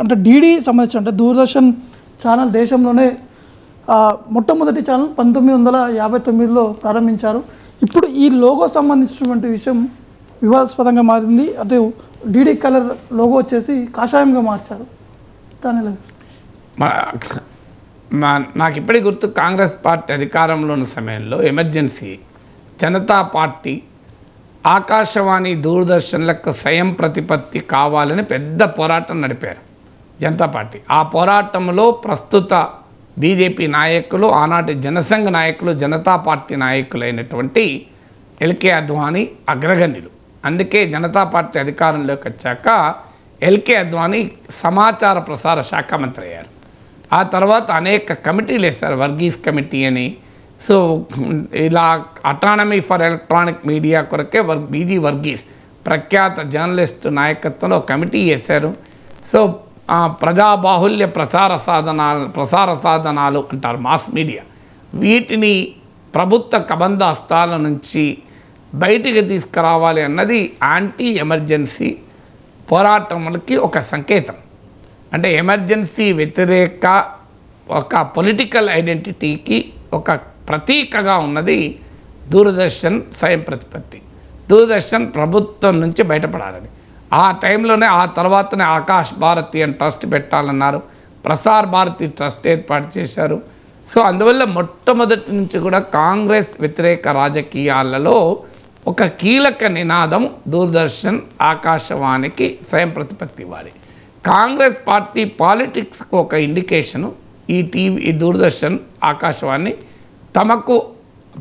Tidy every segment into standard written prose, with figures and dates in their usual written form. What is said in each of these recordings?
అంటే డీడీ సంబంధించి అంటే దూరదర్శన్ ఛానల్ దేశంలోనే మొట్టమొదటి ఛానల్ 1959లో ప్రారంభించారు. ఇప్పుడు ఈ లోగో సంబంధించినటువంటి విషయం వివాదాస్పదంగా మారింది. అంటే డీడీ కలర్ లోగో వచ్చేసి కాషాయంగా మార్చారు. దాని నాకు ఇప్పటికి గుర్తు, కాంగ్రెస్ పార్టీ అధికారంలో ఉన్న సమయంలో ఎమర్జెన్సీ జనతా పార్టీ ఆకాశవాణి దూరదర్శన్లకు స్వయం ప్రతిపత్తి కావాలని పెద్ద పోరాటం నడిపారు జనతా పార్టీ. ఆ పోరాటంలో ప్రస్తుత బీజేపీ నాయకులు, ఆనాటి జనసంఘ నాయకులు, జనతా పార్టీ నాయకులైనటువంటి ఎల్కే అద్వానీ అగ్రగణ్యులు. అందుకే జనతా పార్టీ అధికారంలోకి వచ్చాక ఎల్కే అద్వానీ సమాచార ప్రసార శాఖ మంత్రి అయ్యారు. ఆ తర్వాత అనేక కమిటీలు వేశారు, వర్గీస్ కమిటీ అని. సో ఇలా అటానమీ ఫర్ ఎలక్ట్రానిక్ మీడియా కొరకే బీజీ వర్గీస్ ప్రఖ్యాత జర్నలిస్టు నాయకత్వంలో కమిటీ వేశారు. సో ప్రజాబాహుల్య ప్రసార సాధనాలు అంటారు, మాస్ మీడియా, వీటిని ప్రభుత్వ కబంధ హస్తాల నుంచి బయటికి తీసుకురావాలి అన్నది యాంటీ ఎమర్జెన్సీ పోరాటములకి ఒక సంకేతం. అంటే ఎమర్జెన్సీ వ్యతిరేక ఒక పొలిటికల్ ఐడెంటిటీకి ఒక ప్రతీకగా ఉన్నది దూరదర్శన్ స్వయం ప్రతిపత్తి. దూరదర్శన్ ప్రభుత్వం నుంచి బయటపడాలని ఆ టైంలోనే, ఆ తర్వాతనే ఆకాశ్ భారతి అని ట్రస్ట్ పెట్టాలన్నారు, ప్రసార్ భారతి ట్రస్ట్ ఏర్పాటు చేశారు. సో అందువల్ల మొట్టమొదటి నుంచి కూడా కాంగ్రెస్ వ్యతిరేక రాజకీయాలలో ఒక కీలక నినాదం దూరదర్శన్ ఆకాశవాణికి స్వయం ప్రతిపత్తి ఇవ్వాలి. కాంగ్రెస్ పార్టీ పాలిటిక్స్కు ఒక ఇండికేషను ఈ దూరదర్శన్ ఆకాశవాణి తమకు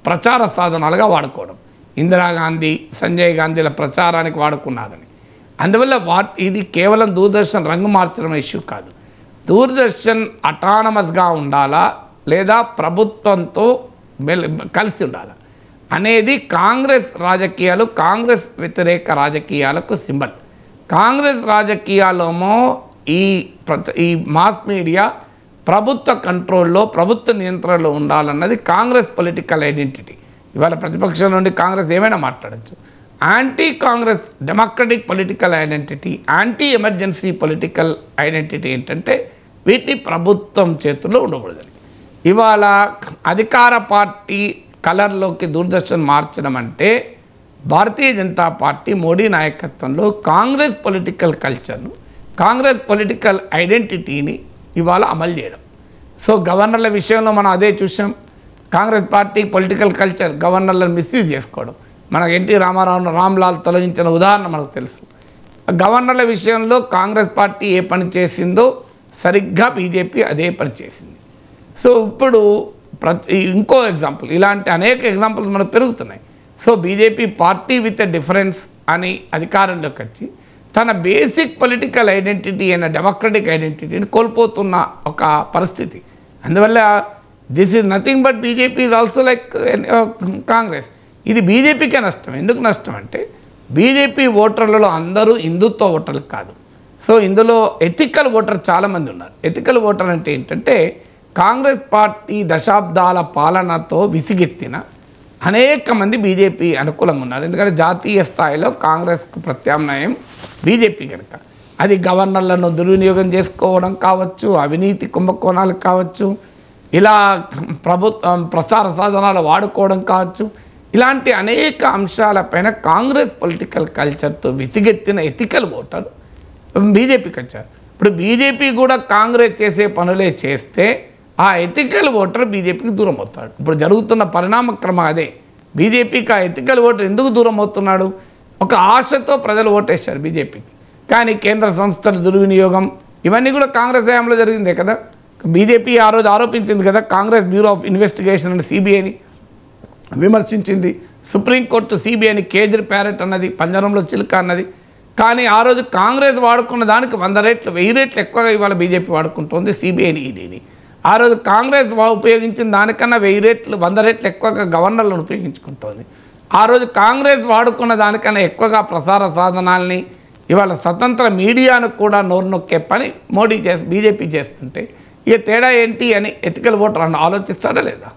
ప్రచార సాధనాలుగా వాడుకోవడం, ఇందిరాగాంధీ, సంజయ్ గాంధీల ప్రచారానికి వాడుకున్నారని. అందువల్ల ఇది కేవలం దూరదర్శన్ రంగు మార్చడం ఇష్యూ కాదు. దూరదర్శన్ అటానమస్గా ఉండాలా లేదా ప్రభుత్వంతో కలిసి ఉండాలా అనేది కాంగ్రెస్ రాజకీయాలు, కాంగ్రెస్ వ్యతిరేక రాజకీయాలకు సింబల్. కాంగ్రెస్ రాజకీయాలేమో ఈ మాస్ మీడియా ప్రభుత్వ కంట్రోల్లో, ప్రభుత్వ నియంత్రణలో ఉండాలన్నది కాంగ్రెస్ పొలిటికల్ ఐడెంటిటీ. ఇవాళ ప్రతిపక్షం నుండి కాంగ్రెస్ ఏమైనా మాట్లాడచ్చు. Anti Congress democratic political identity, anti emergency political identity ఏంటంటే వీటిని ప్రభుత్వం చేతుల్లో ఉండకూడదని. ఇవాళ అధికార పార్టీ కలర్లోకి దూరదర్శన్ మార్చడం అంటే భారతీయ జనతా పార్టీ మోడీ నాయకత్వంలో కాంగ్రెస్ పొలిటికల్ కల్చర్ను, కాంగ్రెస్ పొలిటికల్ ఐడెంటిటీని ఇవాళ అమలు చేయడం. సో గవర్నర్ల విషయంలో మనం అదే చూసాం. కాంగ్రెస్ పార్టీ పొలిటికల్ కల్చర్ గవర్నర్లను మిస్యూజ్ చేసుకోవడం. మనకు ఎన్టీ రామారావును రామ్లాల్ తొలగించిన ఉదాహరణ మనకు తెలుసు. గవర్నర్ల విషయంలో కాంగ్రెస్ పార్టీ ఏ పని చేసిందో సరిగ్గా బీజేపీ అదే పని చేసింది. సో ఇప్పుడు ఇంకో ఎగ్జాంపుల్, ఇలాంటి అనేక ఎగ్జాంపుల్స్ మనకు పెరుగుతున్నాయి. So BJP party with a difference అని అధికారంలోకి వచ్చి తన బేసిక్ పొలిటికల్ ఐడెంటిటీ అయిన డెమోక్రటిక్ ఐడెంటిటీని కోల్పోతున్న ఒక పరిస్థితి. అందువల్ల this is nothing but BJP is also like Congress. ఇది బీజేపీకే నష్టం. ఎందుకు నష్టం అంటే బీజేపీ ఓటర్లలో అందరూ హిందుత్వ ఓటర్లు కాదు. సో ఇందులో ఎథికల్ ఓటర్ చాలామంది ఉన్నారు. ఎథికల్ ఓటర్ అంటే ఏంటంటే కాంగ్రెస్ పార్టీ దశాబ్దాల పాలనతో విసిగెత్తిన అనేక మంది బీజేపీ అనుకూలంగా ఉన్నారు. ఎందుకంటే జాతీయ స్థాయిలో కాంగ్రెస్కు ప్రత్యామ్నాయం బీజేపీ కనుక అది గవర్నర్లను దుర్వినియోగం చేసుకోవడం కావచ్చు, అవినీతి కుంభకోణాలు కావచ్చు, ఇలా ప్రసార సాధనాలు వాడుకోవడం కావచ్చు, ఇలాంటి అనేక అంశాలపైన కాంగ్రెస్ పొలిటికల్ కల్చర్తో విసిగెత్తిన ఎథికల్ ఓటర్ బీజేపీకి వచ్చారు. ఇప్పుడు బీజేపీ కూడా కాంగ్రెస్ చేసే పనులే చేస్తే ఆ ఎథికల్ ఓటర్ బీజేపీకి దూరం అవుతాడు. ఇప్పుడు జరుగుతున్న పరిణామక్రమం అదే. బీజేపీకి ఆ ఎథికల్ ఓటర్ ఎందుకు దూరం అవుతున్నాడు? ఒక ఆశతో ప్రజలు ఓటేశారు బీజేపీకి. కానీ కేంద్ర సంస్థల దుర్వినియోగం ఇవన్నీ కూడా కాంగ్రెస్ హయాంలో జరిగిందే కదా. బీజేపీ ఆ రోజు ఆరోపించింది కదా, కాంగ్రెస్ బ్యూరో ఆఫ్ ఇన్వెస్టిగేషన్ అని సిబిఐని విమర్శించింది. సుప్రీంకోర్టు సిబిఐని కేజ్రీ ప్యారెట్ అన్నది, పంజరంలో చిలుక అన్నది. కానీ ఆ రోజు కాంగ్రెస్ వాడుకున్న దానికి 100 రెట్లు 1000 రెట్లు ఎక్కువగా ఇవాళ బీజేపీ వాడుకుంటుంది సిబిఐని, ఈడీని. ఆ రోజు కాంగ్రెస్ ఉపయోగించిన దానికన్నా 1000 రెట్లు 100 రెట్లు ఎక్కువగా గవర్నర్లను ఉపయోగించుకుంటోంది. ఆ రోజు కాంగ్రెస్ వాడుకున్న దానికన్నా ఎక్కువగా ప్రసార సాధనాల్ని, ఇవాళ స్వతంత్ర మీడియాను కూడా నోరు నొక్కే పని బీజేపీ చేస్తుంటే ఇక తేడా ఏంటి అని ఎథికల్ ఓటర్ ఆలోచిస్తాడా లేదా?